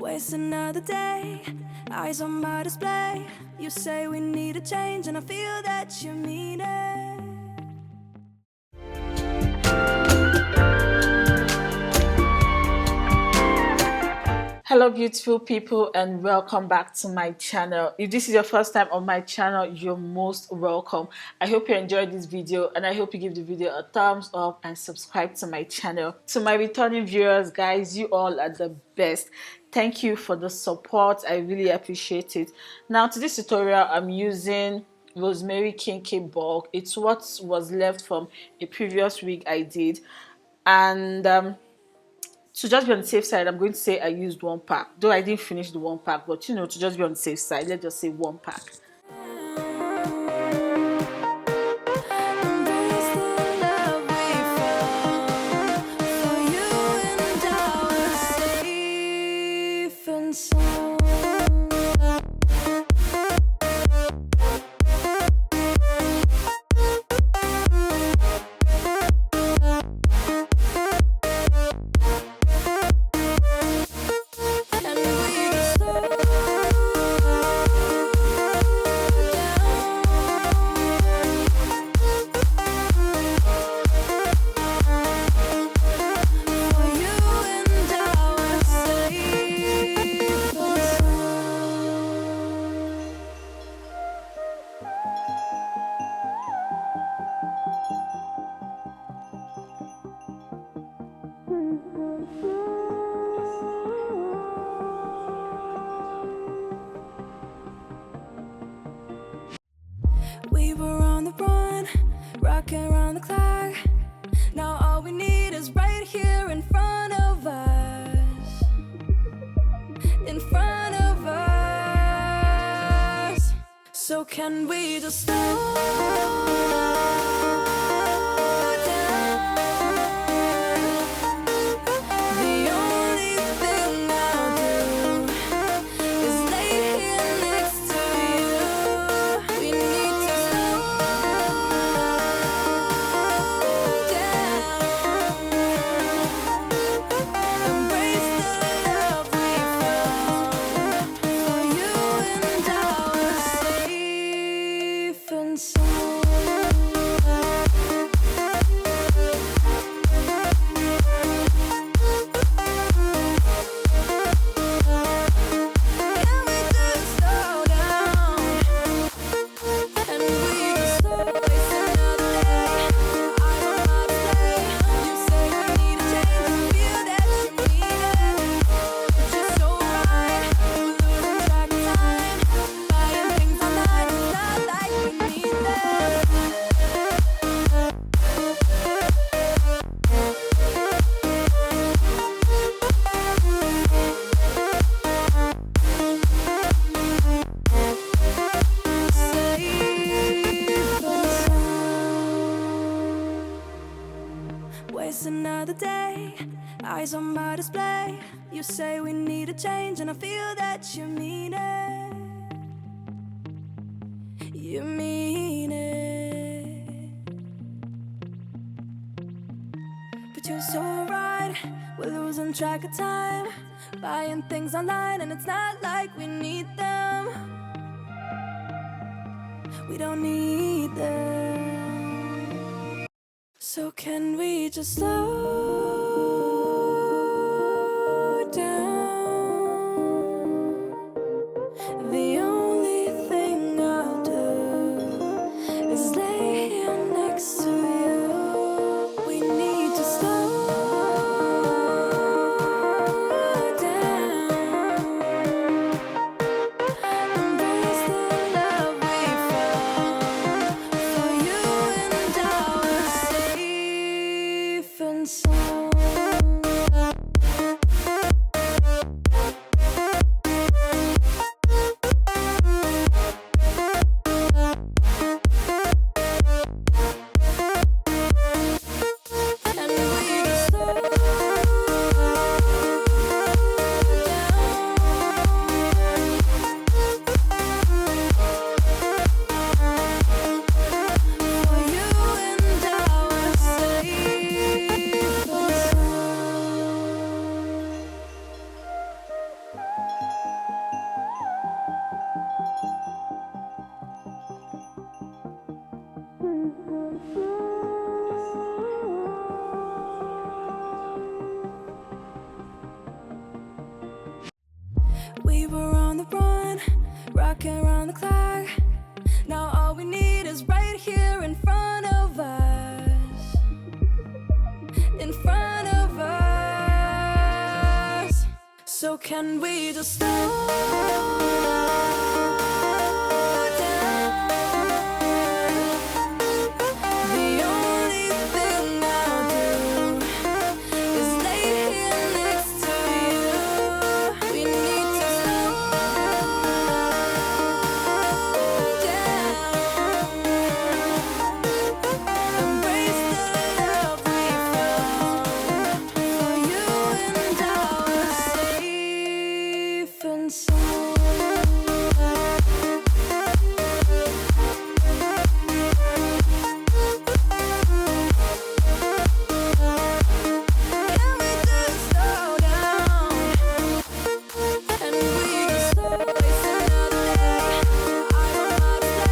Waste another day, eyes on my display. You say we need a change and I feel that you mean it. Hello beautiful people and welcome back to my channel. If this is your first time on my channel, you're most welcome. I hope you enjoyed this video and I hope you give the video a thumbs up and subscribe to my channel. To my returning viewers, guys, you all are the best. Thank you for the support. I really appreciate it. Now to this tutorial, I'm using Rosemary Kinky bulk. It's what was left from a previous wig I did, and to just be on the safe side, I'm going to say I used one pack. Though I didn't finish the one pack, but you know, to just be on the safe side, let's just say one pack. We were on the run, rocking around the clock. Now all we need is right here in front of us. In front of us. So can we just slow down? The only thing I'll do is lay here next to you. We need to slow down. Embrace the love we found for you and our safe and sound. Can we just slow down? And we just waste another day. I'm on my display. You say we need a change and feel that you mean it. It's just so right. We're losing track of time. Buying things online, it's not like we need them. Waste another day, eyes on my display. You say we need a change and I feel that you mean it. You mean it. But you're so right, we're losing track of time. Buying things online and it's not like we need them. We don't need them. So can we just slow down? The only thing I'll do is lay here next to you. We need to slow down. Embrace the love we found for you and our safe and sound. We were on the run, rocking around the clock. Now all we need is right here in front of us. In front of us. So can we just slow down? The only thing I'll do is lay here next to you. We need to slow down. Embrace the love we found. For you and I are safe and sound. Can we just slow down? And we just slow waste another day. I don't know how to play.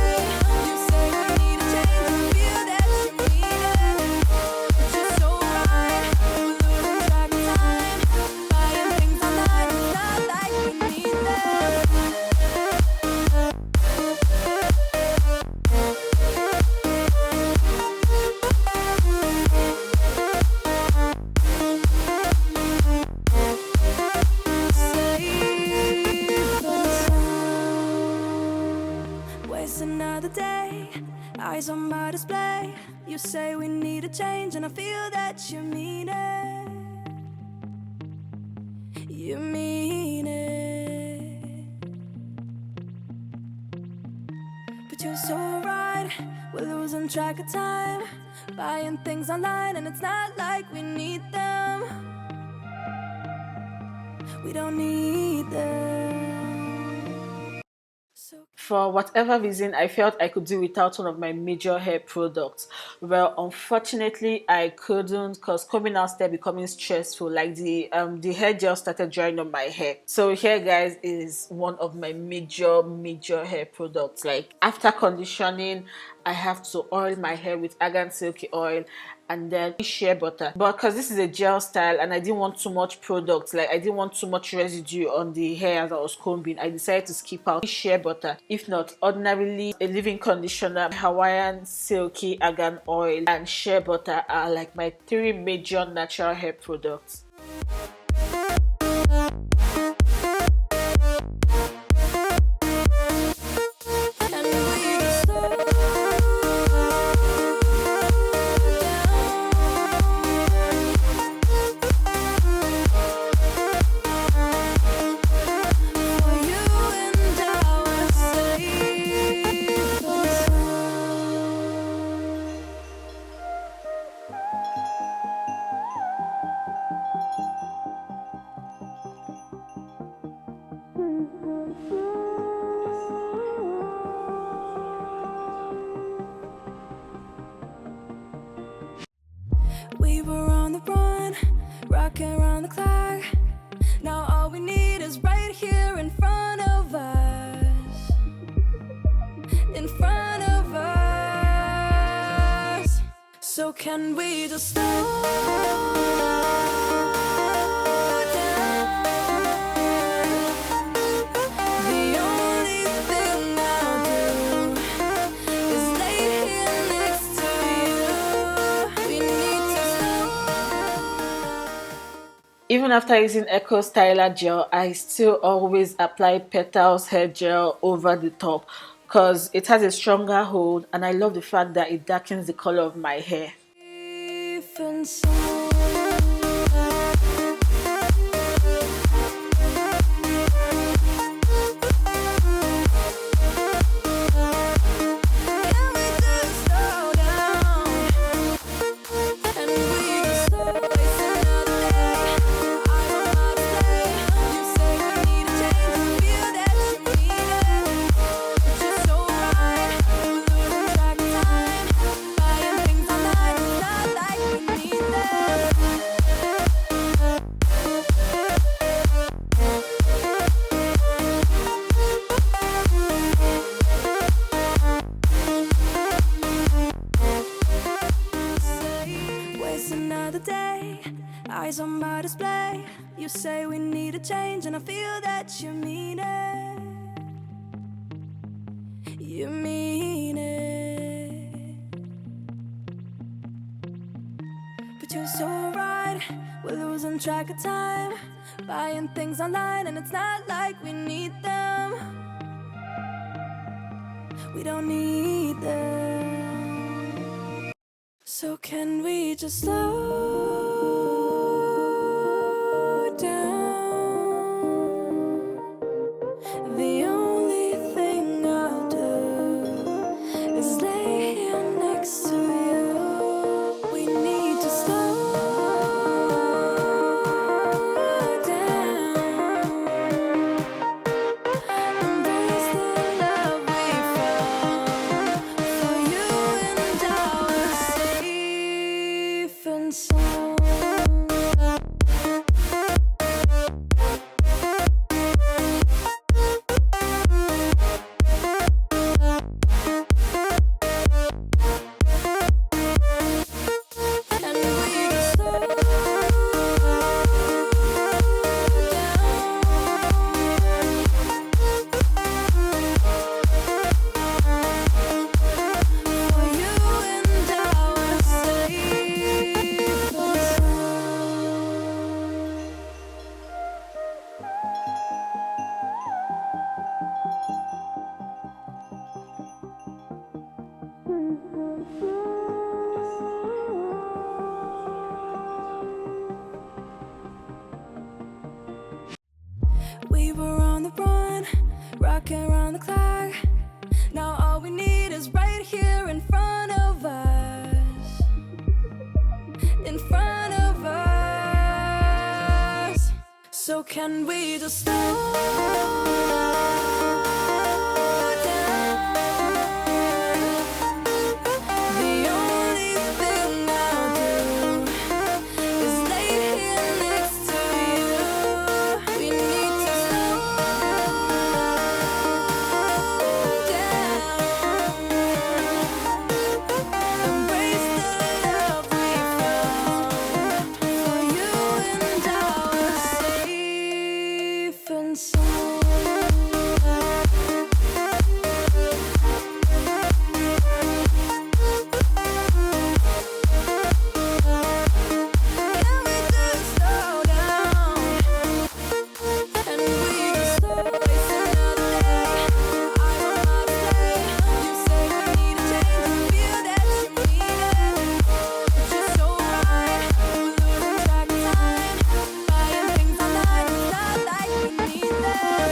You say we need a change and feel that you mean it. It's just so right. We're losing track of time. Buying things online. It's not like we need them. Waste another day, eyes on my display. You say we need a change, and I feel that you mean it. You mean it. But you're so right, we're losing track of time. Buying things online, and it's not like we need them. We don't need them. So For whatever reason, I felt I could do without one of my major hair products. Well, unfortunately, I couldn't, because coming out started becoming stressful. Like the hair gel started drying on my hair. So here, guys, is one of my major hair products. Like after conditioning, I have to oil my hair with argan silky oil and then shea butter. But because this is a gel style and I didn't want too much product, like I didn't want too much residue on the hair as I was combing, I decided to skip out shea butter. If not, ordinarily a leave-in conditioner, Hawaiian silky argan oil, and shea butter are like my three major natural hair products. and we just slow down. For you and I are safe and we were on the run, rocking around the clock. Now all we need is right here in front of us. In front of us. So can we just slow down? The only thing I'll do is lay here next to you. We need to slow. Even after using Echo Styler gel, I still always apply Petals hair gel over the top because it has a stronger hold, and I love the fact that it darkens the color of my hair. Safe and sound. Can we just slow down? And we just slow waste another day. I don't know how to play. You say we need a change and feel that you mean it. It's just so right. We're losing track of time. Buying things online, it's not like we need them. say we need a change, and I feel that you mean it. You mean it. But you're so right, we're losing track of time, buying things online and it's not like we need them. We don't need them. So can we just slow down? The only thing I'll do is lay here next to you. We need to slow down. Embrace the love we found. For you and I are safe and sound. We were on the run, rocking around the clock. Now all we need is right here in front of us. In front of us. So can we just slow down? The only thing I'll do is lay here next to you. We need to slow down. Embrace the love we found. For you and I are safe and sound. Can we just slow down? And we just waste another day. I don't wanna play. You say we need a change, and feel that you mean it. But you're so right, we're losing track of time, buying things online, it's not like we need them.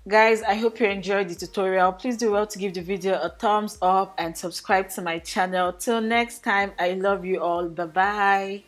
Guys, I hope you enjoyed the tutorial. Please do well to give the video a thumbs up and subscribe to my channel. Till next time, I love you all. Bye bye.